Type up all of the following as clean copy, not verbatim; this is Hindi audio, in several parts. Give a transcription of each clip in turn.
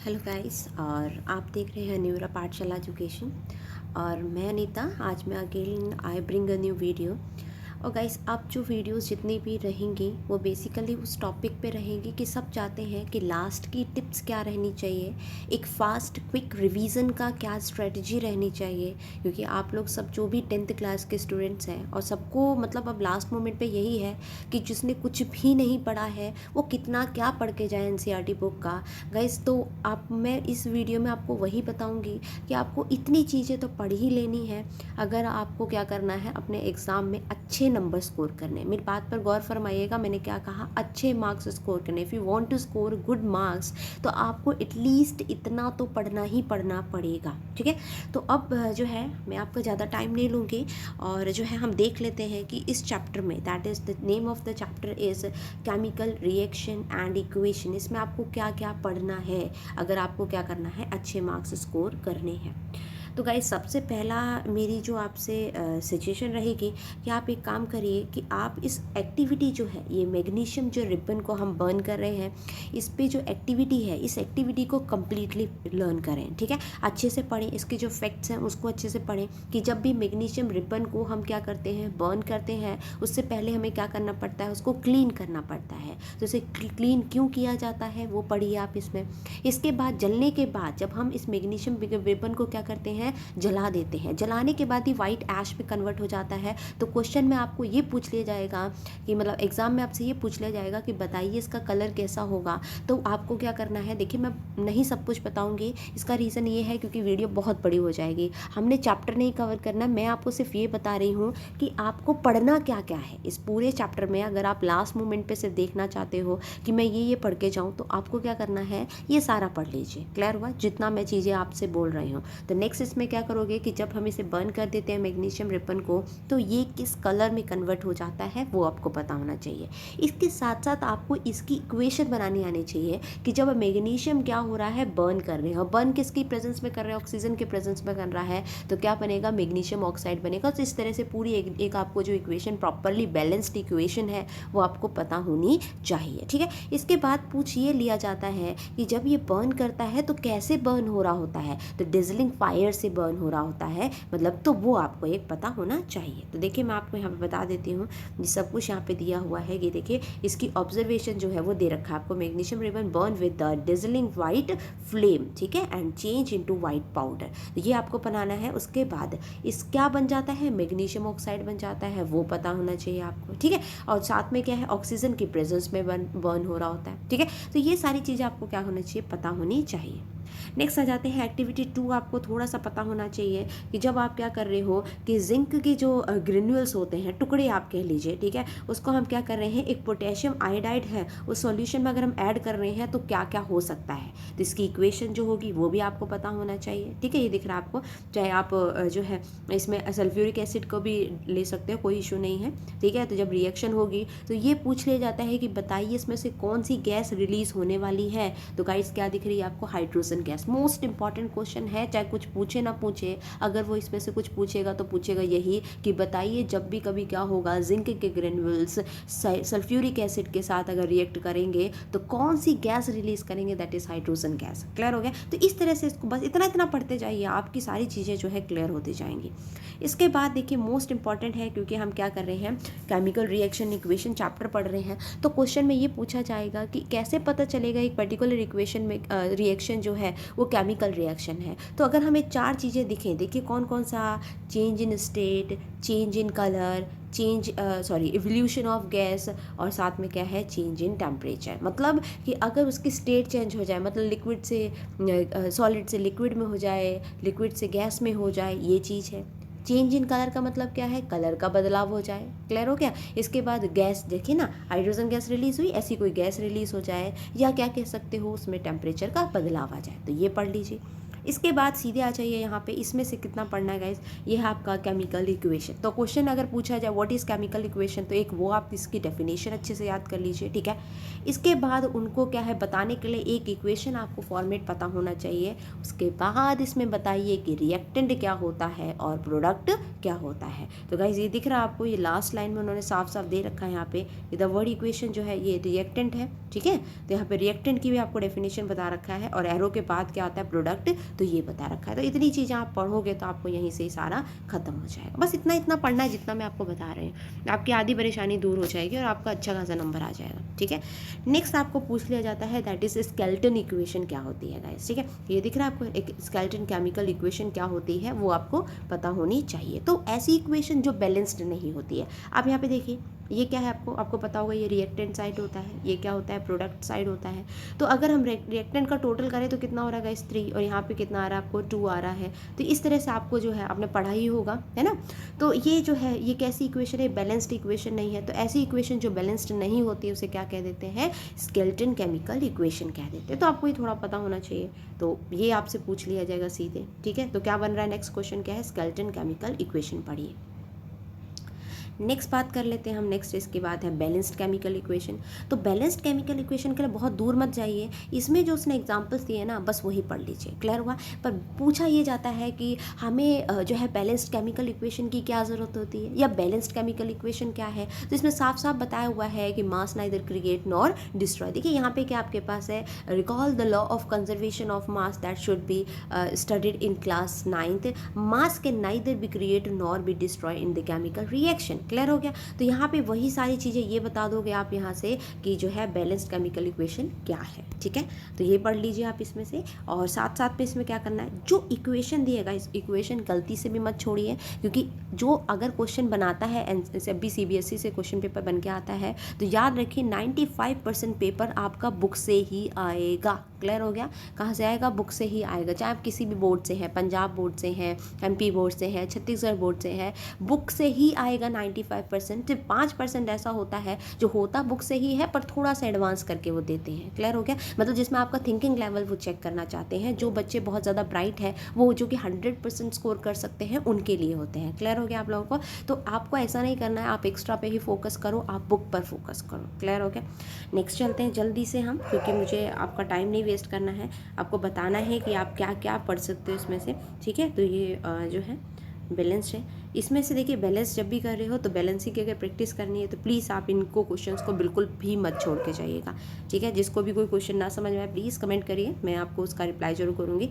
Hello guys. और आप देख रहे हैं न्यूरा पाठशाला एजुकेशन। और मैं अनीता। आज मैं again I bring a new video. और गाइस, अब जो वीडियोस जितनी भी रहेंगी वो बेसिकली उस टॉपिक पे रहेंगी कि सब चाहते हैं कि लास्ट की टिप्स क्या रहनी चाहिए, एक फास्ट क्विक रिवीजन का क्या स्ट्रेटजी रहनी चाहिए। क्योंकि आप लोग सब जो भी 10th क्लास के स्टूडेंट्स हैं और सबको मतलब अब लास्ट मोमेंट पे यही है कि जिसने कुछ भी नहीं पढ़ा है वो कितना क्या पढ़ के जाए एनसीईआरटी बुक का। गाइस, तो आप मैं इस वीडियो में आपको वही बताऊंगी कि आपको इतनी चीज़ें तो पढ़ ही लेनी है अगर आपको क्या करना है, अपने एग्ज़ाम में अच्छे नंबर स्कोर करने। मेरी बात पर गौर फरमाइएगा, मैंने क्या कहा, अच्छे मार्क्स स्कोर करने। If you want to score good marks तो आपको एटलीस्ट इतना तो पढ़ना ही पढ़ना पड़ेगा। ठीक है, तो अब जो है मैं आपका ज़्यादा टाइम नहीं लूँगी और जो है हम देख लेते हैं कि इस चैप्टर में, that is the name of the chapter is chemical reaction and equation. इसमें आपको क्या क्या पढ़ना है अगर आपको क्या करना है, अच्छे मार्क्स स्कोर करने हैं। तो गाइस, सबसे पहला मेरी जो आपसे सजेशन रहेगी कि आप एक काम करिए कि आप इस एक्टिविटी जो है, ये मैग्नीशियम जो रिबन को हम बर्न कर रहे हैं, इस पे जो एक्टिविटी है, इस एक्टिविटी को कम्प्लीटली लर्न करें। ठीक है, अच्छे से पढ़ें, इसके जो फैक्ट्स हैं उसको अच्छे से पढ़ें कि जब भी मैग्नीशियम रिबन को हम क्या करते हैं, बर्न करते हैं, उससे पहले हमें क्या करना पड़ता है, उसको क्लीन करना पड़ता है। तो इसे क्लीन क्यों किया जाता है वो पढ़िए आप इसमें। इसके बाद जलने के बाद जब हम इस मैग्नीशियम रिबन को क्या करते हैं, जला देते हैं, जलाने के बाद ही वाइट ऐश में कन्वर्ट हो जाता है। तो क्वेश्चन में आपको ये पूछ लिया जाएगा कि मतलब एग्जाम में आपसे ये पूछ लिया जाएगा कि बताइए इसका कलर कैसा होगा। तो आपको क्या करना है, देखिए मैं नहीं सब कुछ बताऊंगी, इसका रीज़न ये है क्योंकि वीडियो बहुत बड़ी हो जाएगी, हमने चैप्टर नहीं कवर करना। मैं आपको सिर्फ ये बता रही हूँ कि आपको पढ़ना क्या क्या है इस पूरे चैप्टर में। अगर आप लास्ट मोमेंट पे सिर्फ देखना चाहते हो कि मैं ये पढ़ के जाऊँ, तो आपको क्या करना है, ये सारा पढ़ लीजिए। क्लियर हुआ जितना मैं चीज़ें आपसे बोल रही हूँ। तो नेक्स्ट इसमें क्या करोगे कि जब हम इसे बर्न कर देते हैं मैग्नीशियम रिबन को, तो ये किस कलर में कन्वर्ट हो जाता है वो आपको पता होना चाहिए। इसके साथ साथ आपको इसकी इक्वेशन बनानी आनी चाहिए कि जब मैग्नीशियम क्या हो रहा है, बर्न कर रहे हैं, बर्न किसकी प्रेजेंस में कर रहे हैं, ऑक्सीजन के प्रेजेंस में कर रहा है, तो क्या बनेगा, मैग्नीशियम ऑक्साइड बनेगा। तो इस तरह से पूरी एक आपको जो इक्वेशन प्रॉपरली बैलेंस्ड इक्वेशन है वो आपको पता होनी चाहिए। ठीक है, इसके बाद पूछ ये लिया जाता है कि जब ये बर्न करता है तो कैसे बर्न हो रहा होता है, तो डिजलिंग फायर से बर्न हो रहा होता है, मतलब तो वो आपको एक पता होना चाहिए। तो देखिए मैं आपको यहाँ पे बता देती हूँ, ये सब कुछ यहाँ पे दिया हुआ है। ये देखिए इसकी ऑब्जर्वेशन जो है वो दे रखा है आपको, magnesium ribbon burn with the dazzling white flame, ठीक है, and change into white powder. तो ये आपको बनाना है। उसके बाद इस क्या बन जाता है, मैग्नीशियम ऑक्साइड बन जाता है, वो पता होना चाहिए आपको। ठीक है, और साथ में क्या है, ऑक्सीजन की प्रेजेंस में बर्न हो रहा होता है। ठीक है, तो ये सारी चीज़ें आपको क्या होना चाहिए, पता होनी चाहिए। नेक्स्ट आ जाते हैं एक्टिविटी 2। आपको थोड़ा सा पता होना चाहिए कि जब आप क्या कर रहे हो कि जिंक की जो ग्रेन्यूल्स होते हैं, टुकड़े आप कह लीजिए, ठीक है, उसको हम क्या कर रहे हैं, एक पोटेशियम आयोडाइड है, उस सॉल्यूशन में अगर हम ऐड कर रहे हैं तो क्या क्या हो सकता है, तो इसकी इक्वेशन जो होगी वो भी आपको पता होना चाहिए। ठीक है, ये दिख रहा है आपको, चाहे आप जो है इसमें सल्फ्यूरिक एसिड को भी ले सकते हो, कोई इशू नहीं है। ठीक है, तो जब रिएक्शन होगी तो ये पूछ लिया जाता है कि बताइए इसमें से कौन सी गैस रिलीज होने वाली है। तो गाइस क्या दिख रही है आपको, hydrogen gas. Most important question है, चाहे कुछ पूछे ना पूछे, अगर वो इसमें से कुछ पूछेगा तो पूछेगा यही कि बताइए जब भी कभी क्या होगा, जिंक के ग्रेन्यूल्स सल्फ्यूरिक एसिड के साथ अगर रिएक्ट करेंगे तो कौन सी गैस रिलीज करेंगे, that is hydrogen gas. Clear हो गया। तो इस तरह से इसको बस इतना इतना पढ़ते जाइए, आपकी सारी चीज़ें जो है क्लियर होती जाएंगी। इसके बाद देखिए मोस्ट इंपॉर्टेंट है, क्योंकि हम क्या कर रहे हैं, केमिकल रिएक्शन इक्वेशन चैप्टर पढ़ रहे हैं, तो क्वेश्चन में ये पूछा जाएगा कि कैसे पता चलेगा एक पर्टिकुलर इक्वेशन में रिएक्शन जो है वो केमिकल रिएक्शन है। तो अगर हमें 4 चीज़ें दिखें, देखिए कौन कौन सा, change in state, change in colour, evolution of gas, और साथ में क्या है, चेंज इन टेम्परेचर। मतलब कि अगर उसकी स्टेट चेंज हो जाए, मतलब लिक्विड से सॉलिड से लिक्विड में हो जाए, लिक्विड से गैस में हो जाए, ये चीज़ है। चेंज इन कलर का मतलब क्या है, कलर का बदलाव हो जाए। क्लियर हो गया। इसके बाद गैस, देखिए ना, हाइड्रोजन गैस रिलीज हुई, ऐसी कोई गैस रिलीज हो जाए, या क्या कह सकते हो, उसमें टेम्परेचर का बदलाव आ जाए, तो ये पढ़ लीजिए। इसके बाद सीधे आ जाइए यहाँ पे, इसमें से कितना पढ़ना है गाइस, ये है आपका केमिकल इक्वेशन। तो क्वेश्चन अगर पूछा जाए व्हाट इज़ केमिकल इक्वेशन, तो एक वो आप इसकी डेफिनेशन अच्छे से याद कर लीजिए, ठीक है। इसके बाद उनको क्या है बताने के लिए एक इक्वेशन आपको फॉर्मेट पता होना चाहिए। उसके बाद इसमें बताइए कि रिएक्टेंट क्या होता है और प्रोडक्ट क्या होता है। तो गाइस ये दिख रहा है आपको, ये लास्ट लाइन में उन्होंने साफ साफ दे रखा है यहाँ पे, द वर्ड इक्वेशन जो है ये रिएक्टेंट है, ठीक है। तो यहाँ पे रिएक्टेंट की भी आपको डेफिनेशन बता रखा है, और एरो के बाद क्या आता है प्रोडक्ट, तो ये बता रखा है। तो इतनी चीज़ें आप पढ़ोगे तो आपको यहीं से सारा खत्म हो जाएगा। बस इतना इतना पढ़ना है जितना मैं आपको बता रही हूँ, आपकी आधी परेशानी दूर हो जाएगी और आपका अच्छा खासा नंबर आ जाएगा, ठीक है। नेक्स्ट आपको पूछ लिया जाता है दैट इज स्केलेटन इक्वेशन क्या होती है गाइस, ठीक है। ये दिख रहा है आपको, एक स्केलेटन केमिकल इक्वेशन क्या होती है वो आपको पता होनी चाहिए। तो ऐसी इक्वेशन जो बैलेंस्ड नहीं होती है, आप यहाँ पे देखिए ये क्या है, आपको पता होगा ये रिएक्टेंट साइड होता है, ये क्या होता है प्रोडक्ट साइड होता है। तो अगर हम रिएक्टेंट का टोटल करें तो कितना हो रहा है गाइस 3, और यहाँ पे कितना आ रहा है आपको 2 आ रहा है। तो इस तरह से आपको जो है आपने पढ़ा ही होगा, है ना। तो ये जो है ये कैसी इक्वेशन है, बैलेंस्ड इक्वेशन नहीं है। तो ऐसी इक्वेशन जो बैलेंस्ड नहीं होती है उसे क्या कह देते हैं, स्केलेटन केमिकल इक्वेशन कह देते हैं। तो आपको ये थोड़ा पता होना चाहिए, तो ये आपसे पूछ लिया जाएगा सीधे, ठीक है। तो क्या बन रहा है, नेक्स्ट क्वेश्चन क्या है, स्केलेटन केमिकल इक्वेशन पढ़िए। नेक्स्ट बात कर लेते हैं हम, नेक्स्ट इसके बाद है बैलेंस्ड केमिकल इक्वेशन। तो बैलेंस्ड केमिकल इक्वेशन के लिए बहुत दूर मत जाइए, इसमें जो उसने एग्जांपल्स दिए ना बस वही पढ़ लीजिए, क्लियर हुआ। पर पूछा ये जाता है कि हमें जो है बैलेंस्ड केमिकल इक्वेशन की क्या ज़रूरत होती है, या बैलेंस्ड केमिकल इक्वेशन क्या है। तो इसमें साफ साफ बताया हुआ है कि mass neither create nor destroy. देखिए यहाँ पे क्या आपके पास है, recall the law of conservation of mass that should be studied in class 9th, mass can neither be create nor be destroy in the chemical reaction. Clear हो गया। तो यहाँ पे वही सारी चीज़ें ये बता दोगे आप यहाँ से कि जो है बैलेंस्ड केमिकल इक्वेशन क्या है, ठीक है। तो ये पढ़ लीजिए आप इसमें से, और साथ साथ में इसमें क्या करना है, जो इक्वेशन दिएगा इस इक्वेशन गलती से भी मत छोड़िए, क्योंकि जो अगर क्वेश्चन बनाता है अभी CBSE से क्वेश्चन पेपर बन के आता है, तो याद रखिए 95% पेपर आपका बुक से ही आएगा। क्लियर हो गया, कहाँ से आएगा, बुक से ही आएगा। चाहे आप किसी भी बोर्ड से हैं, पंजाब बोर्ड से हैं, MP बोर्ड से हैं, छत्तीसगढ़ बोर्ड से हैं, बुक से ही आएगा 95%। 5% ऐसा होता है जो होता बुक से ही है पर थोड़ा सा एडवांस करके वो देते हैं। क्लियर हो गया, मतलब जिसमें आपका थिंकिंग लेवल वो चेक करना चाहते हैं। जो बच्चे बहुत ज़्यादा ब्राइट है वो जो कि 100% स्कोर कर सकते हैं उनके लिए होते हैं। क्लियर हो गया आप लोगों को। तो आपको ऐसा नहीं करना है, आप एक्स्ट्रा पे ही फोकस करो, आप बुक पर फोकस करो। क्लियर हो गया। नेक्स्ट चलते हैं जल्दी से हम, क्योंकि मुझे आपका टाइम नहीं वेस्ट करना है, आपको बताना है कि आप क्या क्या पढ़ सकते हो इसमें से, ठीक है। तो ये जो है बैलेंस है, इसमें से देखिए बैलेंस जब भी कर रहे हो तो बैलेंसिंग की अगर प्रैक्टिस करनी है तो प्लीज़ आप इनको क्वेश्चंस को बिल्कुल भी मत छोड़ के जाइएगा, ठीक है। जिसको भी कोई क्वेश्चन ना समझ में आए प्लीज़ कमेंट करिए, मैं आपको उसका रिप्लाई जरूर करूँगी।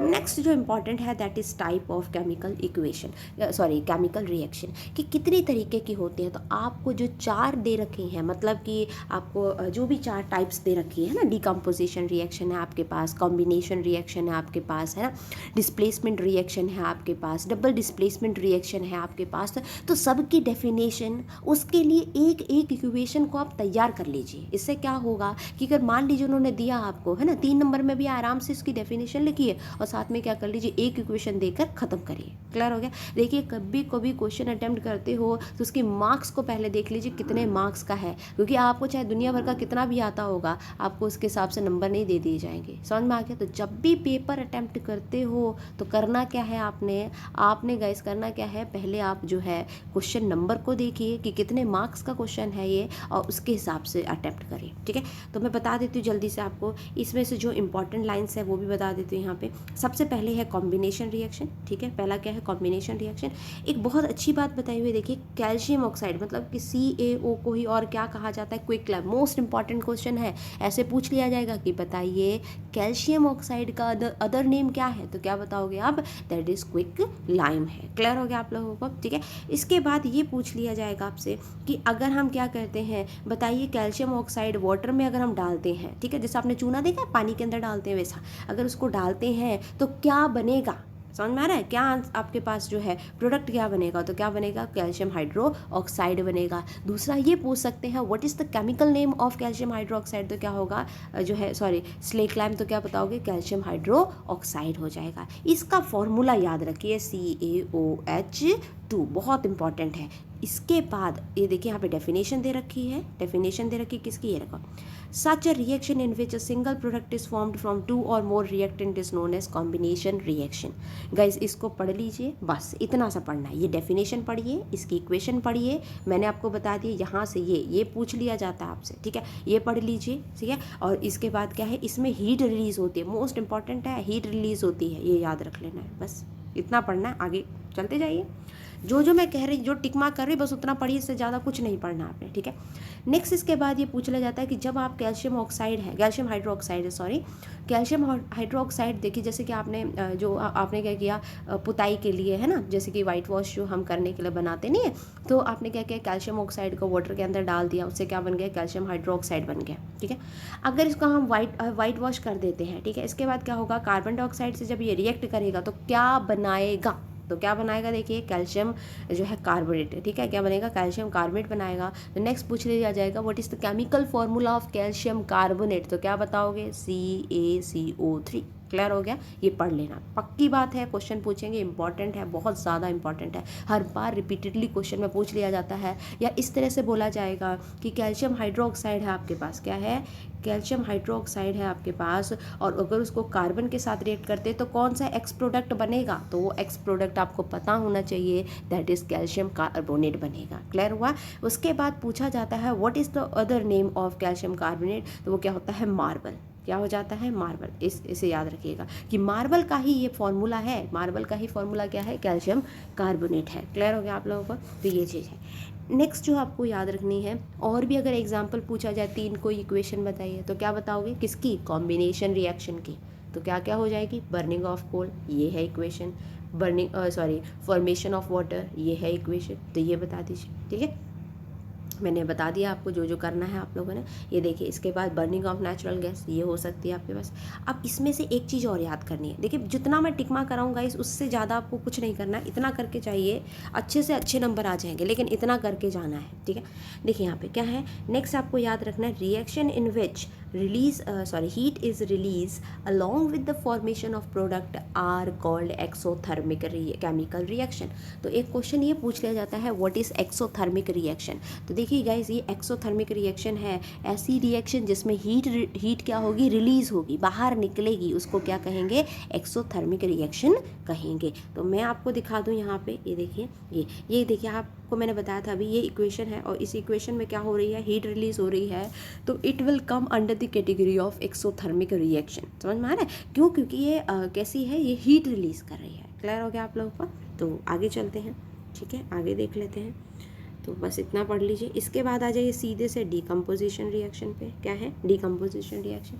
नेक्स्ट जो इंपॉर्टेंट है that is type of chemical equation, chemical reaction, कि कितनी तरीके की होती है। तो आपको जो 4 दे रखे हैं, मतलब कि आपको जो भी 4 टाइप्स दे रखी है ना, डिकम्पोजिशन रिएक्शन है आपके पास, कॉम्बिनेशन रिएक्शन है आपके पास, है ना, डिस्प्लेसमेंट रिएक्शन है आपके पास, डबल डिस्प्लेसमेंट रिएक्शन है आपके पास। तो सबकी डेफिनेशन, उसके लिए एक एक इक्वेशन को आप तैयार कर लीजिए। इससे क्या होगा कि अगर मान लीजिए उन्होंने दिया आपको, है ना, 3 नंबर में भी आराम से इसकी डेफिनेशन लिखिए और साथ में क्या कर लीजिए, एक इक्वेशन देकर खत्म करिए। क्लियर हो गया। देखिए कभी कभी क्वेश्चन अटेम्प्ट करते हो तो उसके मार्क्स को पहले देख लीजिए कितने मार्क्स का है, क्योंकि आपको चाहे दुनिया भर का कितना भी आता होगा, आपको उसके हिसाब से नंबर नहीं दे दिए जाएंगे। समझ में आ गया। तो जब भी पेपर अटेम्प्ट करते हो तो करना क्या है, आपने गाइस करना क्या है, पहले आप जो है क्वेश्चन नंबर को देखिए कि कितने मार्क्स का क्वेश्चन है ये, और उसके हिसाब से अटेम्प्ट करें, ठीक है। तो मैं बता देती हूँ जल्दी से आपको, इसमें से जो इंपॉर्टेंट लाइंस है वो भी बता देती हूँ यहाँ पे। सबसे पहले है कॉम्बिनेशन रिएक्शन, ठीक है। पहला क्या है, कॉम्बिनेशन रिएक्शन। एक बहुत अच्छी बात बताई हुई है, देखिए कैल्शियम ऑक्साइड, मतलब कि CaO को ही और क्या कहा जाता है, quick lime. Most important question है, ऐसे पूछ लिया जाएगा कि बताइए कैल्शियम ऑक्साइड का अदर नेम क्या है, तो क्या बताओगे आप, दैट इज क्विक लाइम है। क्लियर हो गया आप लोगों को, ठीक है। इसके बाद ये पूछ लिया जाएगा आपसे कि अगर हम क्या करते हैं, बताइए कैल्शियम ऑक्साइड वाटर में अगर हम डालते हैं, ठीक है, जैसे आपने चूना देखा है पानी के अंदर डालते हैं, वैसा अगर उसको डालते हैं तो क्या बनेगा, समझ में आ रहा है, क्या आपके पास जो है प्रोडक्ट क्या बनेगा, तो क्या बनेगा, कैल्शियम हाइड्रो ऑक्साइड बनेगा। दूसरा ये पूछ सकते हैं what is the chemical name of calcium hydro oxide, तो क्या होगा जो है स्लेक लाइम, तो क्या बताओगे, कैल्शियम हाइड्रो ऑक्साइड हो जाएगा। इसका फॉर्मूला याद रखिए, CaOH टू, बहुत इंपॉर्टेंट है। इसके बाद ये देखिए यहाँ पे डेफिनेशन दे रखी है, डेफिनेशन दे रखी है किसकी, ये रखो, such a reaction in which a single product is formed from two or more reactant is known as combination reaction. Guys इसको पढ़ लीजिए, बस इतना सा पढ़ना है। ये डेफिनेशन पढ़िए, इसकी इक्वेशन पढ़िए, मैंने आपको बता दिया यहाँ से ये पूछ लिया जाता है आपसे, ठीक है, ये पढ़ लीजिए, ठीक है। और इसके बाद क्या है, इसमें हीट रिलीज होती है, मोस्ट इंपॉर्टेंट है, हीट रिलीज होती है, ये याद रख लेना है, बस इतना पढ़ना है, आगे चलते जाइए। जो मैं कह रही, जो टिक मार्क कर रही बस उतना पढ़िए, इससे ज़्यादा कुछ नहीं पढ़ना आपने, ठीक है। नेक्स्ट इसके बाद ये पूछ लिया जाता है कि जब आप कैल्शियम ऑक्साइड है, कैल्शियम हाइड्रोक्साइड है, सॉरी, कैल्शियम हाइड्रोक्साइड, देखिए जैसे कि आपने जो आपने क्या किया पुताई के लिए, है ना, जैसे कि वाइट वॉश जो हम करने के लिए बनाते नहीं है, तो आपने क्या किया, कैल्शियम ऑक्साइड को वाटर के अंदर डाल दिया, उससे क्या बन गया, कैल्शियम हाइड्रोक्साइड बन गया, ठीक है। अगर इसको हम वाइट वॉश कर देते हैं, ठीक है, इसके बाद क्या होगा, कार्बन डाइऑक्साइड से जब ये रिएक्ट करेगा तो क्या बनाएगा, तो क्या बनाएगा, देखिए कैल्शियम जो है कार्बोनेट, ठीक है, क्या बनेगा, कैल्शियम कार्बोनेट बनाएगा। तो नेक्स्ट पूछ लिया जाएगा what is the chemical formula of calcium carbonate, तो क्या बताओगे, CaCO3। क्लियर हो गया, ये पढ़ लेना, पक्की बात है, क्वेश्चन पूछेंगे, इंपॉर्टेंट है, बहुत ज़्यादा इंपॉर्टेंट है, हर बार रिपीटेडली क्वेश्चन में पूछ लिया जाता है। या इस तरह से बोला जाएगा कि कैल्शियम हाइड्रोक्साइड है आपके पास, क्या है, कैल्शियम हाइड्रोक्साइड है आपके पास, और अगर उसको कार्बन के साथ रिएक्ट करते तो कौन सा एक्स प्रोडक्ट बनेगा, तो वो एक्स प्रोडक्ट आपको पता होना चाहिए, दैट इज कैल्शियम कार्बोनेट बनेगा। क्लियर हुआ। उसके बाद पूछा जाता है what is the other name of calcium carbonate, तो वो क्या होता है, मार्बल। क्या हो जाता है, मार्बल। इसे याद रखिएगा कि मार्बल का ही ये फॉर्मूला है, मार्बल का ही फॉर्मूला क्या है, कैल्शियम कार्बोनेट है। क्लियर हो गया आप लोगों को, तो ये चीज़ है। नेक्स्ट जो आपको याद रखनी है, और भी अगर एग्जांपल पूछा जाए, 3 कोई इक्वेशन बताइए, तो क्या बताओगे, किसकी, कॉम्बिनेशन रिएक्शन की, तो क्या क्या हो जाएगी, बर्निंग ऑफ कोल, ये है इक्वेशन, फॉर्मेशन ऑफ वाटर, ये है इक्वेशन, तो ये बता दीजिए, ठीक है। मैंने बता दिया आपको जो जो करना है आप लोगों ने। ये देखिए इसके बाद बर्निंग ऑफ नेचुरल गैस, ये हो सकती है आपके पास। अब इसमें से एक चीज़ और याद करनी है, देखिए जितना मैं टिकमा कराऊंगा उससे ज़्यादा आपको कुछ नहीं करना है, इतना करके चाहिए, अच्छे से अच्छे नंबर आ जाएंगे, लेकिन इतना करके जाना है, ठीक है। देखिए यहाँ पे क्या है, नेक्स्ट आपको याद रखना है, reaction in which heat is release along with the formation of product are called exothermic chemical reaction. तो एक क्वेश्चन ये पूछ लिया जाता है व्हाट इज एक्सोथर्मिक रिएक्शन। तो देखिए गाइस, ये एक्सोथर्मिक रिएक्शन है, ऐसी रिएक्शन जिसमें हीट क्या होगी, रिलीज होगी, बाहर निकलेगी, उसको क्या कहेंगे, एक्सोथर्मिक रिएक्शन कहेंगे। तो मैं आपको दिखा दूं यहाँ पे, ये देखिए, ये देखिए, आपको मैंने बताया था अभी, ये इक्वेशन है, और इस इक्वेशन में क्या हो रही है, हीट रिलीज हो रही है, तो it will come under the category of exothermic reaction. समझ में आ रहा है, क्यों, क्योंकि ये कैसी है, ये हीट रिलीज कर रही है। क्लियर हो गया आप लोगों को। तो आगे चलते हैं, ठीक है, आगे देख लेते हैं। तो बस इतना पढ़ लीजिए। इसके बाद आ जाइए सीधे से डीकम्पोजिशन रिएक्शन पे। क्या है डीकम्पोजिशन रिएक्शन?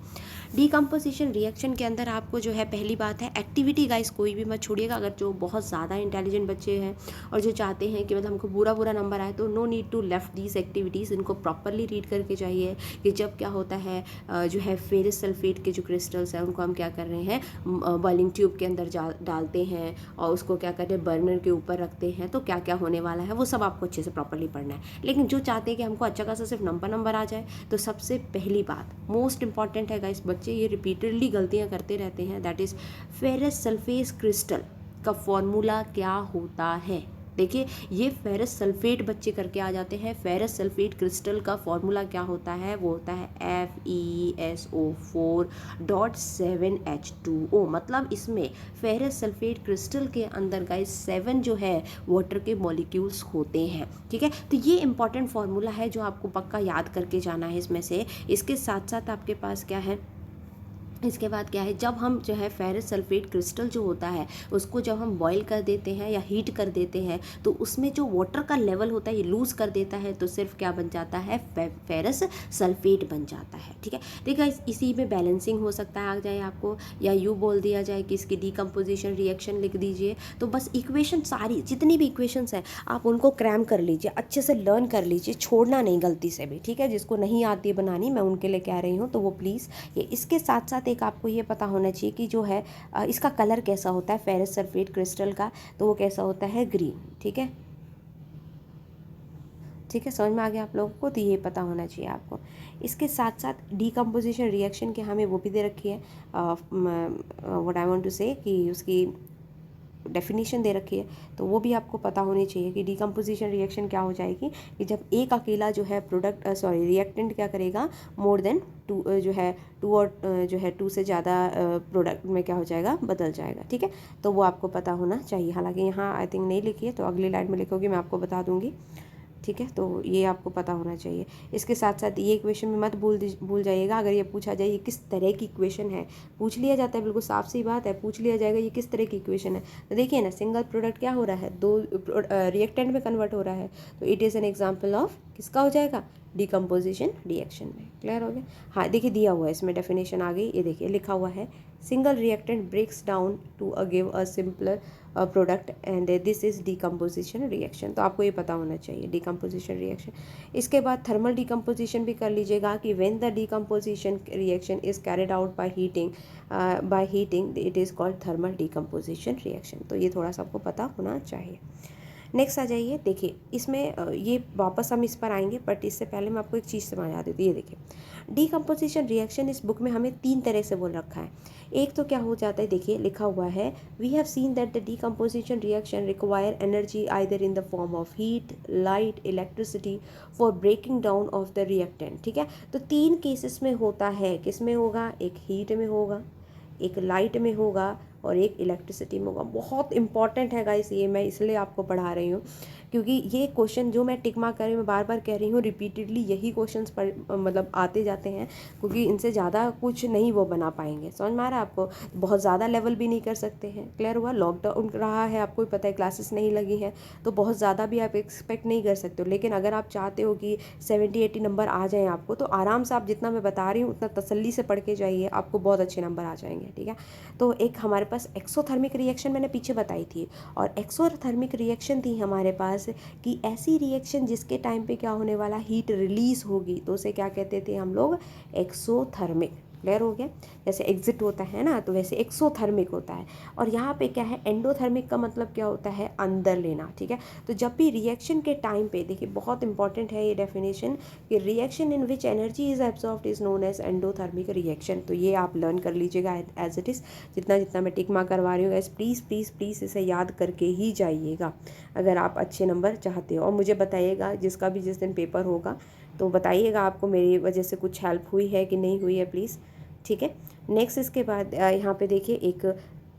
डीकम्पोजिशन रिएक्शन के अंदर आपको जो है, पहली बात है एक्टिविटी, गाइस कोई भी मत छोड़िएगा। अगर जो बहुत ज़्यादा इंटेलिजेंट बच्चे हैं और जो चाहते हैं कि मतलब हमको बुरा बुरा नंबर आए, तो no need to left these activities, इनको प्रॉपरली रीड करके चाहिए कि जब क्या होता है, जो है फेरस सल्फेट के जो क्रिस्टल्स हैं उनको हम क्या कर रहे हैं, बॉइलिंग ट्यूब के अंदर डालते हैं और उसको क्या करते हैं, बर्नर के ऊपर रखते हैं, तो क्या क्या होने वाला है वो सब आपको अच्छे से प्रॉपरली पढ़ना है। लेकिन जो चाहते हैं कि हमको अच्छा खासा सिर्फ नंबर आ जाए, तो सबसे पहली बात मोस्ट इंपॉर्टेंट है गाइस, बच्चे ये रिपीटेडली गलतियां करते रहते हैं, that is ferrous sulphate crystal का फॉर्मूला क्या होता है। देखिए ये फेरस सल्फेट बच्चे करके आ जाते हैं। फेरस सल्फेट क्रिस्टल का फॉर्मूला क्या होता है, वो होता है FeSO4.7H2O। मतलब इसमें फेरस सल्फेट क्रिस्टल के अंदर गाइस 7 जो है वाटर के मॉलिक्यूल्स होते हैं, ठीक है। तो ये इंपॉर्टेंट फॉर्मूला है जो आपको पक्का याद करके जाना है इसमें से। इसके साथ साथ आपके पास क्या है, इसके बाद क्या है, जब हम जो है फेरस सल्फेट क्रिस्टल जो होता है उसको जब हम बॉईल कर देते हैं या हीट कर देते हैं, तो उसमें जो वाटर का लेवल होता है ये लूज़ कर देता है, तो सिर्फ क्या बन जाता है, फेरस सल्फेट बन जाता है, ठीक है। देखिए इसी में बैलेंसिंग हो सकता है, आ जाए आपको, या यूँ बोल दिया जाए कि इसकी डीकम्पोजिशन रिएक्शन लिख दीजिए। तो बस इक्वेशन सारी जितनी भी इक्वेशंस हैं आप उनको क्रैम कर लीजिए, अच्छे से लर्न कर लीजिए, छोड़ना नहीं गलती से भी, ठीक है। जिसको नहीं आती है बनानी, मैं उनके लिए कह रही हूँ, तो वो प्लीज़ ये। इसके साथ साथ एक आपको ये पता होना चाहिए कि जो है इसका कलर कैसा होता है फेरस सल्फेट क्रिस्टल का, तो वो कैसा होता है, ग्रीन, ठीक है, ठीक है। समझ में आ गया आप लोगों को, तो ये पता होना चाहिए आपको। इसके साथ साथ डीकम्पोजिशन रिएक्शन के हमें वो भी दे रखी है, व्हाट आई वांट टू से कि उसकी डेफिनेशन दे रखी है, तो वो भी आपको पता होनी चाहिए कि डिकम्पोजिशन रिएक्शन क्या हो जाएगी कि जब एक अकेला जो है रिएक्टेंट क्या करेगा, मोर देन टू जो है टू और जो है टू से ज़्यादा प्रोडक्ट में क्या हो जाएगा, बदल जाएगा। ठीक है, तो वो आपको पता होना चाहिए। हालांकि यहाँ आई थिंक नहीं लिखी है, तो अगली लाइन में लिखोगी, मैं आपको बता दूंगी। ठीक है, तो ये आपको पता होना चाहिए। इसके साथ साथ ये इक्वेशन में मत भूल जाइएगा। अगर ये पूछा जाए ये किस तरह की इक्वेशन है, पूछ लिया जाता है, बिल्कुल साफ सी बात है, पूछ लिया जाएगा ये किस तरह की इक्वेशन है, तो देखिए ना, सिंगल प्रोडक्ट क्या हो रहा है, दो रिएक्टेंट में कन्वर्ट हो रहा है, तो it is an example of किसका हो जाएगा, डिकम्पोजिशन रिएक्शन में। क्लियर हो गया। हाँ देखिए, दिया हुआ है इसमें डेफिनेशन आ गई, ये देखिए लिखा हुआ है, single reactant breaks down to give a simpler product and this is decomposition reaction. तो आपको ये पता होना चाहिए डिकम्पोजिशन रिएक्शन। इसके बाद थर्मल डिकम्पोजिशन भी कर लीजिएगा कि when the decomposition reaction is carried out by heating it is called thermal decomposition reaction. तो ये थोड़ा सा आपको पता होना चाहिए। नेक्स्ट आ जाइए, देखिए इसमें ये वापस हम इस पर आएंगे, बट इससे पहले मैं आपको एक चीज़ समझा देती हूँ। ये देखिए, डिकम्पोजिशन रिएक्शन इस बुक में हमें 3 तरह से बोल रखा है। एक तो क्या हो जाता है, देखिए लिखा हुआ है, we have seen that the decomposition reaction require energy either in the form of heat, light, electricity for breaking down of the reactant. ठीक है, तो 3 केसेस में होता है, किस में होगा, एक हीट में होगा, एक लाइट में होगा और एक इलेक्ट्रिसिटी में होगा। बहुत इंपॉर्टेंट है गाइस, ये मैं इसलिए आपको पढ़ा रही हूँ क्योंकि ये क्वेश्चन जो मैं टिक मार्क कर रही हूँ, मैं बार बार कह रही हूँ, रिपीटेडली यही क्वेश्चंस मतलब आते जाते हैं, क्योंकि इनसे ज़्यादा कुछ नहीं वो बना पाएंगे। समझ में आ रहा है आपको, बहुत ज़्यादा लेवल भी नहीं कर सकते हैं। क्लियर हुआ। लॉकडाउन रहा है, आपको भी पता है, क्लासेस नहीं लगी हैं, तो बहुत ज़्यादा भी आप एक्सपेक्ट नहीं कर सकते हो। लेकिन अगर आप चाहते हो कि 70-80 नंबर आ जाएँ आपको, तो आराम से आप जितना मैं बता रही हूँ उतना तसल्ली से पढ़ के जाइए, आपको बहुत अच्छे नंबर आ जाएंगे। ठीक है, तो एक हमारे पास एक्सोथर्मिक रिएक्शन मैंने पीछे बताई थी, और एक्सोथर्मिक रिएक्शन थी हमारे पास कि ऐसी रिएक्शन जिसके टाइम पे क्या होने वाला, हीट रिलीज होगी, तो उसे क्या कहते थे हम लोग, एक्सोथर्मिक। क्लियर हो गया। जैसे एग्जिट होता है ना, तो वैसे एक्सोथर्मिक होता है। और यहाँ पे क्या है, एंडोथर्मिक का मतलब क्या होता है, अंदर लेना। ठीक है, तो जब भी रिएक्शन के टाइम पे, देखिए बहुत इंपॉर्टेंट है ये डेफिनेशन, कि reaction in which energy is absorbed is known as endothermic reaction. तो ये आप लर्न कर लीजिएगा एज इट इज़। जितना जितना मैं टिक मार्क करवा रही हूँ, प्लीज़ प्लीज़ प्लीज़ इसे याद करके ही जाइएगा अगर आप अच्छे नंबर चाहते हो। और मुझे बताइएगा, जिसका भी जिस दिन पेपर होगा, तो बताइएगा आपको मेरी वजह से कुछ हेल्प हुई है कि नहीं हुई है, प्लीज़। ठीक है, नेक्स्ट इसके बाद यहाँ पे देखिए, एक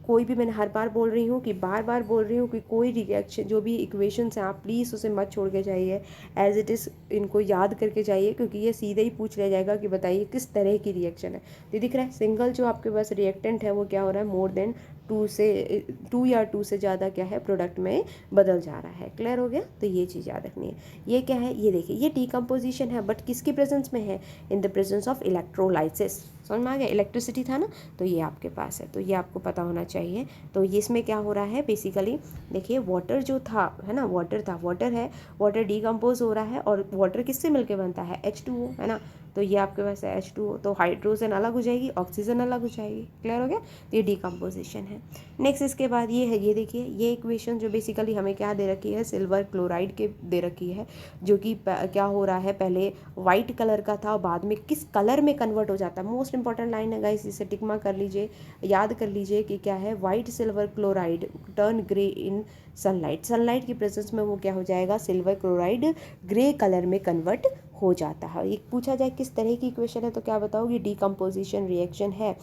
कोई भी, मैंने हर बार बोल रही हूँ कि बार बार बोल रही हूँ कि कोई रिएक्शन, जो भी इक्वेशंस हैं, आप प्लीज़ उसे मत छोड़ के जाइए, एज इट इज़ इनको याद करके जाइए, क्योंकि ये सीधे ही पूछ लिया जाएगा कि बताइए किस तरह की रिएक्शन है। तो दिख रहा है, सिंगल जो आपके पास रिएक्टेंट है वो क्या हो रहा है, मोर देन टू या टू से ज़्यादा क्या है, प्रोडक्ट में बदल जा रहा है। क्लियर हो गया। तो ये चीज़ याद रखनी है। ये क्या है, ये देखिए, ये डिकम्पोजिशन है, बट किसकी प्रेजेंस में है, in the presence of electrolysis. समझ में आ गया, इलेक्ट्रिसिटी था ना, तो ये आपके पास है, तो ये आपको पता होना चाहिए। तो ये इसमें क्या हो रहा है, बेसिकली देखिए, वाटर जो था, है ना, वाटर था, वाटर है, वाटर डिकम्पोज हो रहा है, और वाटर किससे मिलके बनता है, H2O, है ना। तो ये आपके पास है H2O, तो हाइड्रोजन अलग हो जाएगी, ऑक्सीजन अलग हो जाएगी। क्लियर हो गया। तो ये डिकम्पोजिशन है। नेक्स्ट इसके बाद ये है, ये देखिए, ये इक्वेशन जो बेसिकली हमें क्या दे रखी है, सिल्वर क्लोराइड के दे रखी है, जो कि क्या हो रहा है, पहले वाइट कलर का था, बाद में किस कलर में कन्वर्ट हो जाता है। मोस्ट इंपॉर्टेंट लाइन है गाइस, इसे टिक मार्क कर लीजिए, याद कर लीजिए कि क्या है, white silver chloride turn grey इन सनलाइट। सनलाइट की प्रेजेंस में वो क्या हो जाएगा, सिल्वर क्लोराइड ग्रे कलर में कन्वर्ट हो जाता है। एक पूछा जाए किस तरह की इक्वेशन है, तो क्या बताओगे, डिकम्पोजिशन रिएक्शन है।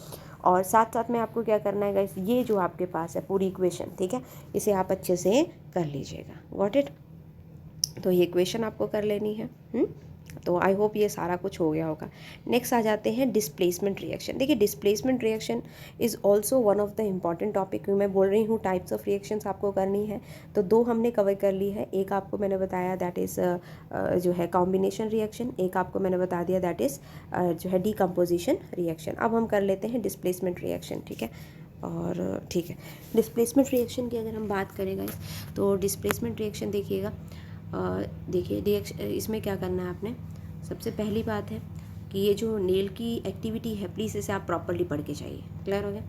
और साथ साथ में आपको क्या करना है गाइस, ये जो आपके पास है पूरी इक्वेशन, ठीक है, इसे आप अच्छे से कर लीजिएगा। Got it. तो ये इक्वेशन आपको कर लेनी है। तो आई होप ये सारा कुछ हो गया होगा। नेक्स्ट आ जाते हैं डिस्प्लेसमेंट रिएक्शन। देखिए, displacement reaction is also one of the important topic, क्योंकि मैं बोल रही हूँ टाइप्स ऑफ रिएक्शंस आपको करनी है। तो 2 हमने कवर कर ली है। एक आपको मैंने बताया दैट इज़ जो है कॉम्बिनेशन रिएक्शन, एक आपको मैंने बता दिया दैट इज़ जो है डिकम्पोजिशन रिएक्शन। अब हम कर लेते हैं डिस्प्लेसमेंट रिएक्शन। ठीक है, और ठीक है, डिस्प्लेसमेंट रिएक्शन की अगर हम बात करें गाइस, तो डिस्प्लेसमेंट रिएक्शन देखिएगा, देखिए रिएक्शन, इसमें क्या करना है आपने, सबसे पहली बात है कि ये जो नेल की एक्टिविटी है प्लीज़ इसे आप प्रॉपरली पढ़ के जाइए। क्लियर हो गया?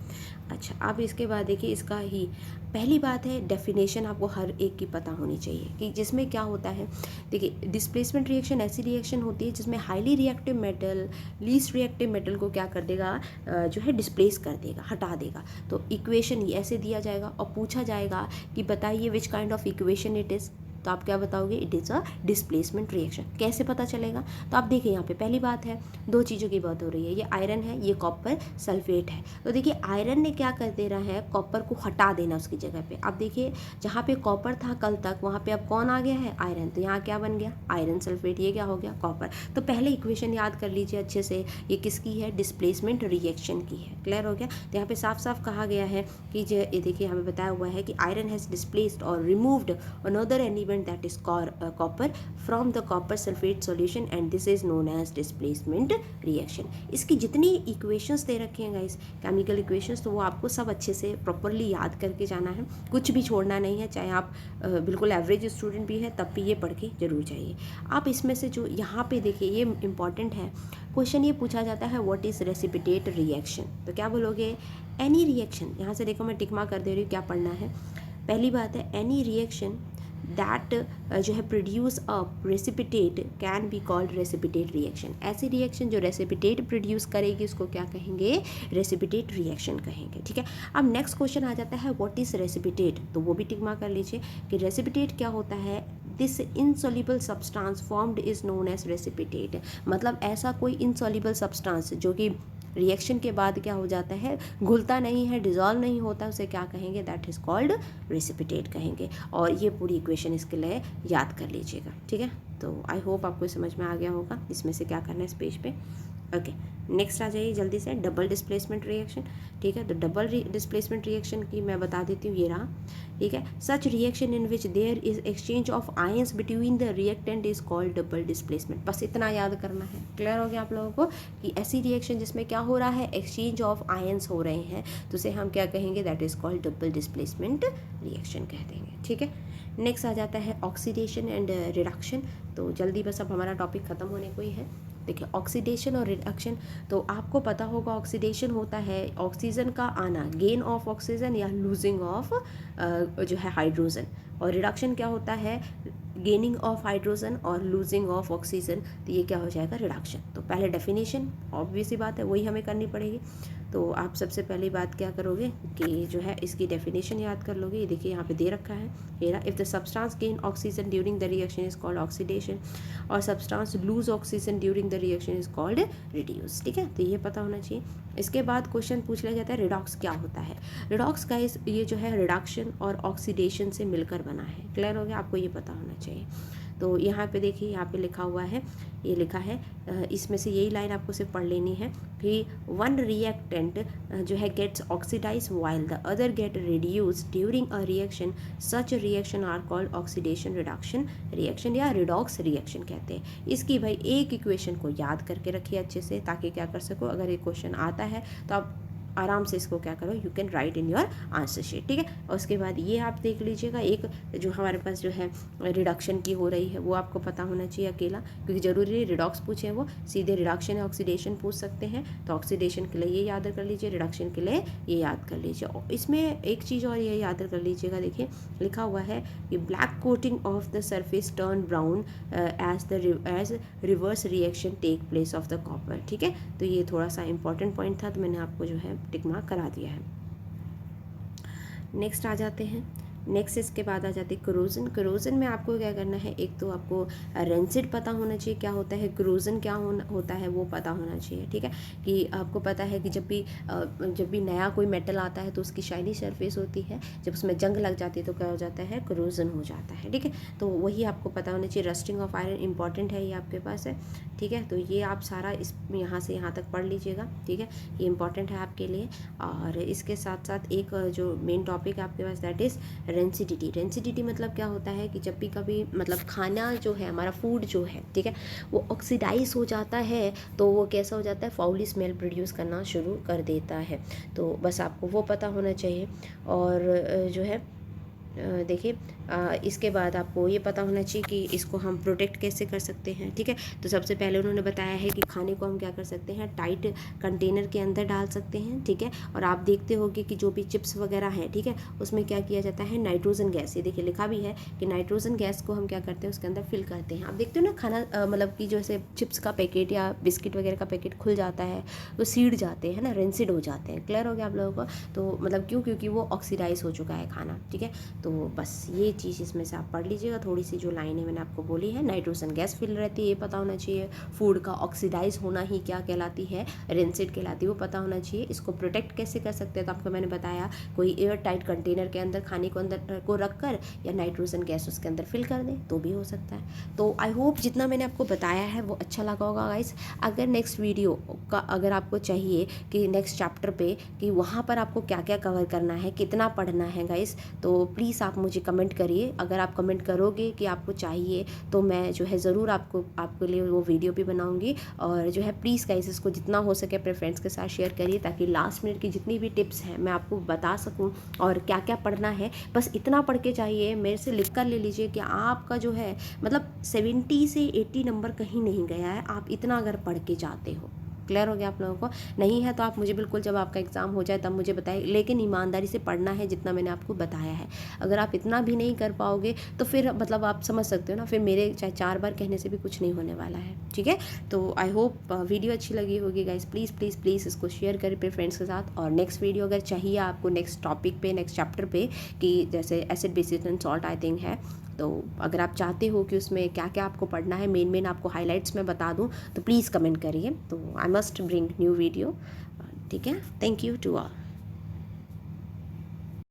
अच्छा, अब इसके बाद देखिए इसका ही पहली बात है डेफिनेशन आपको हर एक की पता होनी चाहिए कि जिसमें क्या होता है। देखिए डिस्प्लेसमेंट रिएक्शन ऐसी रिएक्शन होती है जिसमें highly reactive metal least reactive metal को क्या कर देगा, जो है डिस्प्लेस कर देगा, हटा देगा। तो इक्वेशन ही ऐसे दिया जाएगा और पूछा जाएगा कि बताइए which kind of equation it is, तो आप क्या बताओगे, it is a displacement reaction. कैसे पता चलेगा, तो आप देखिए यहाँ पे पहली बात है दो चीज़ों की बात हो रही है, ये आयरन है, ये कॉपर सल्फेट है। तो देखिए आयरन ने क्या कर दे रहा है, कॉपर को हटा देना उसकी जगह पे। अब देखिए जहाँ पे कॉपर था कल तक वहाँ पे अब कौन आ गया है, आयरन। तो यहाँ क्या बन गया, आयरन सल्फेट, ये क्या हो गया, कॉपर। तो पहले इक्वेशन याद कर लीजिए अच्छे से, ये किसकी है, डिस्प्लेसमेंट रिएक्शन की है। क्लियर हो गया? तो यहाँ पे साफ साफ कहा गया है कि जो ये देखिए हमें बताया हुआ है कि आयरन हैज़ डिस्प्लेस्ड और removed another element that is copper from the copper sulfate solution and this is known as displacement reaction। इसकी जितनी इक्वेशंस दे रखे हैं गाइस, केमिकल इक्वेशंस, तो वो आपको सब अच्छे से प्रॉपरली याद करके जाना है, कुछ भी छोड़ना नहीं है। चाहे आप बिल्कुल एवरेज स्टूडेंट भी है तब भी ये पढ़ के जरूर जाइए। आप इसमें से जो यहाँ पे देखिए ये इंपॉर्टेंट है, क्वेश्चन ये पूछा जाता है व्हाट इज़ रेसिपिटेट रिएक्शन। तो क्या बोलोगे, एनी रिएक्शन। यहाँ से देखो मैं टिक मार्क कर दे रही हूँ, क्या पढ़ना है। पहली बात है एनी रिएक्शन दैट जो है produce a precipitate can be called precipitate reaction. ऐसी रिएक्शन जो रेसिपिटेट प्रोड्यूस करेगी उसको क्या कहेंगे, रेसिपिटेट रिएक्शन कहेंगे। ठीक है, अब नेक्स्ट क्वेश्चन आ जाता है व्हाट इज़ रेसिपिटेट। तो वो भी टिक कर लीजिए कि रेसिपिटेट क्या होता है, this insoluble substance formed is known as precipitate. मतलब ऐसा कोई इनसॉल्युबल सब्सटेंस जो कि रिएक्शन के बाद क्या हो जाता है, घुलता नहीं है, डिजॉल्व नहीं होता, उसे क्या कहेंगे, दैट इज़ कॉल्ड रेसिपिटेट कहेंगे। और ये पूरी इक्वेशन इसके लिए याद कर लीजिएगा। ठीक है, तो आई होप आपको समझ में आ गया होगा इसमें से क्या करना है इस पेज पे। ओके, नेक्स्ट आ जाइए जल्दी से, डबल डिस्प्लेसमेंट रिएक्शन। ठीक है, तो डबल डिस्प्लेसमेंट रिएक्शन की मैं बता देती हूँ, ये रहा। ठीक है, such reaction in which there is exchange of ions between the reactant is called double displacement. बस इतना याद करना है। क्लियर हो गया आप लोगों को कि ऐसी रिएक्शन जिसमें क्या हो रहा है, एक्सचेंज ऑफ आयंस हो रहे हैं, तो उसे हम क्या कहेंगे, that is called double displacement reaction कह देंगे। ठीक है, नेक्स्ट आ जाता है ऑक्सीडेशन एंड रिडक्शन। तो जल्दी बस अब हमारा टॉपिक ख़त्म होने को ही है। देखिए ऑक्सीडेशन और रिडक्शन, तो आपको पता होगा ऑक्सीडेशन होता है ऑक्सीजन का आना, गेन ऑफ ऑक्सीजन या लूजिंग ऑफ जो है हाइड्रोजन, और रिडक्शन क्या होता है, गेनिंग ऑफ हाइड्रोजन और लूजिंग ऑफ ऑक्सीजन। तो ये क्या हो जाएगा, रिडक्शन। तो पहले डेफिनेशन ऑब्वियस ही बात है वही हमें करनी पड़ेगी। तो आप सबसे पहली बात क्या करोगे कि जो है इसकी डेफिनेशन याद कर लोगे। ये देखिए यहाँ पे दे रखा है, ये if the substance gain oxygen during the reaction is called oxidation और substance lose oxygen during the reaction is called reduce. ठीक है, तो ये पता होना चाहिए। इसके बाद क्वेश्चन पूछ लिया जाता है रिडॉक्स क्या होता है। रिडॉक्स का ये जो है रिडक्शन और ऑक्सीडेशन से मिलकर बना है। क्लियर हो गया, आपको ये पता होना चाहिए। तो यहाँ पे देखिए, यहाँ पे लिखा हुआ है, ये लिखा है, इसमें से यही लाइन आपको सिर्फ पढ़ लेनी है कि वन रिएक्टेंट जो है gets oxidise while the other get reduce during a reaction, such reaction are called oxidation reduction reaction या रिडॉक्स रिएक्शन कहते हैं। इसकी भाई एक इक्वेशन को याद करके रखिए अच्छे से, ताकि क्या कर सको, अगर ये क्वेश्चन आता है तो आप आराम से इसको क्या करो, you can write in your answer sheet. ठीक है, और उसके बाद ये आप देख लीजिएगा, एक जो हमारे पास जो है रिडक्शन की हो रही है वो आपको पता होना चाहिए अकेला, क्योंकि ज़रूरी है रिडॉक्स पूछे वो सीधे रिडक्शन या ऑक्सीडेशन पूछ सकते हैं। तो ऑक्सीडेशन के लिए ये याद कर लीजिए, रिडक्शन के लिए ये याद कर लीजिए। और इसमें एक चीज़ और ये याद कर लीजिएगा, देखिए लिखा हुआ है कि black coating of the surface turn brown as reverse reaction take place of the copper. ठीक है, तो ये थोड़ा सा इंपॉर्टेंट पॉइंट था, तो मैंने आपको जो है टिक मार्क करा दिया है। नेक्स्ट आ जाते हैं, नेक्स्ट इसके बाद आ जाते हैं क्रोजन। क्रोजन में आपको क्या करना है, एक तो आपको रेंसिड पता होना चाहिए क्या होता है, क्रोजन क्या होता है वो पता होना चाहिए। ठीक है, कि आपको पता है कि जब भी नया कोई मेटल आता है तो उसकी शाइनी सरफेस होती है, जब उसमें जंग लग जाती है तो क्या हो जाता है, क्रोजन हो जाता है। ठीक है, तो वही आपको पता होना चाहिए। रस्टिंग ऑफ आयरन इंपॉर्टेंट है, ये आपके पास है। ठीक है, तो ये आप सारा इस यहाँ से यहाँ तक पढ़ लीजिएगा। ठीक है, ये इंपॉर्टेंट है आपके लिए। और इसके साथ साथ एक जो मेन टॉपिक है आपके पास, दैट इज़ रेंसिडिटी। रेंसिडिटी मतलब क्या होता है कि जब भी कभी मतलब खाना जो है हमारा फूड जो है, ठीक है, वो ऑक्सीडाइज हो जाता है तो वो कैसा हो जाता है, फाउली स्मेल प्रोड्यूस करना शुरू कर देता है। तो बस आपको वो पता होना चाहिए। और जो है देखिए इसके बाद आपको ये पता होना चाहिए कि इसको हम प्रोटेक्ट कैसे कर सकते हैं, ठीक है। तो सबसे पहले उन्होंने बताया है कि खाने को हम क्या कर सकते हैं, टाइट कंटेनर के अंदर डाल सकते हैं, ठीक है। और आप देखते होंगे कि जो भी चिप्स वगैरह हैं, ठीक है, उसमें क्या किया जाता है, नाइट्रोजन गैस, ये देखिए लिखा भी है कि नाइट्रोजन गैस को हम क्या करते हैं, उसके अंदर फिल करते हैं। आप देखते हो ना खाना मतलब कि जैसे चिप्स का पैकेट या बिस्किट वगैरह का पैकेट खुल जाता है तो सीड जाते हैं ना, रेंसिड हो जाते हैं। क्लियर हो गया आप लोगों को? तो मतलब क्यों, क्योंकि वो ऑक्सीडाइज हो चुका है खाना, ठीक है। तो बस ये चीज़ इसमें से आप पढ़ लीजिएगा, थोड़ी सी जो लाइनें मैंने आपको बोली है, नाइट्रोजन गैस फिल रहती है, ये पता होना चाहिए। फूड का ऑक्सीडाइज होना ही क्या कहलाती है, रेंसिड कहलाती है, वो पता होना चाहिए। इसको प्रोटेक्ट कैसे कर सकते हैं, तो आपको मैंने बताया, कोई एयर टाइट कंटेनर के अंदर खाने को अंदर को रख कर या नाइट्रोजन गैस उसके अंदर फिल कर दें तो भी हो सकता है। तो आई होप जितना मैंने आपको बताया है वो अच्छा लगा होगा गाइस। अगर नेक्स्ट वीडियो का अगर आपको चाहिए कि नेक्स्ट चैप्टर पे कि वहाँ पर आपको क्या क्या कवर करना है, कितना पढ़ना है गाइस, तो प्लीज़ आप मुझे कमेंट करिए। अगर आप कमेंट करोगे कि आपको चाहिए तो मैं जो है ज़रूर आपके लिए वो वीडियो भी बनाऊंगी। और जो है प्लीज़ गाइस इसको जितना हो सके अपने फ्रेंड्स के साथ शेयर करिए, ताकि लास्ट मिनट की जितनी भी टिप्स हैं मैं आपको बता सकूं और क्या क्या पढ़ना है। बस इतना पढ़ के चाहिए, मेरे से लिख कर ले लीजिए कि आपका जो है मतलब 70 से 80 नंबर कहीं नहीं गया है, आप इतना अगर पढ़ के जाते हो। क्लियर हो गया आप लोगों को? नहीं है तो आप मुझे बिल्कुल जब आपका एग्ज़ाम हो जाए तब मुझे बताइए, लेकिन ईमानदारी से पढ़ना है जितना मैंने आपको बताया है। अगर आप इतना भी नहीं कर पाओगे तो फिर मतलब आप समझ सकते हो ना, फिर मेरे चाहे 4 बार कहने से भी कुछ नहीं होने वाला है, ठीक है। तो आई होप वीडियो अच्छी लगी होगी गाइस। प्लीज़ प्लीज़ प्लीज़ इसको शेयर करें अपने फ्रेंड्स के साथ। और नेक्स्ट वीडियो अगर चाहिए आपको नेक्स्ट टॉपिक पे, नेक्स्ट चैप्टर पे, कि जैसे acid basis and salt I think है, तो अगर आप चाहते हो कि उसमें क्या क्या आपको पढ़ना है, मेन आपको हाइलाइट्स में बता दूं, तो प्लीज़ कमेंट करिए। तो I must bring new video, ठीक है। Thank you to all.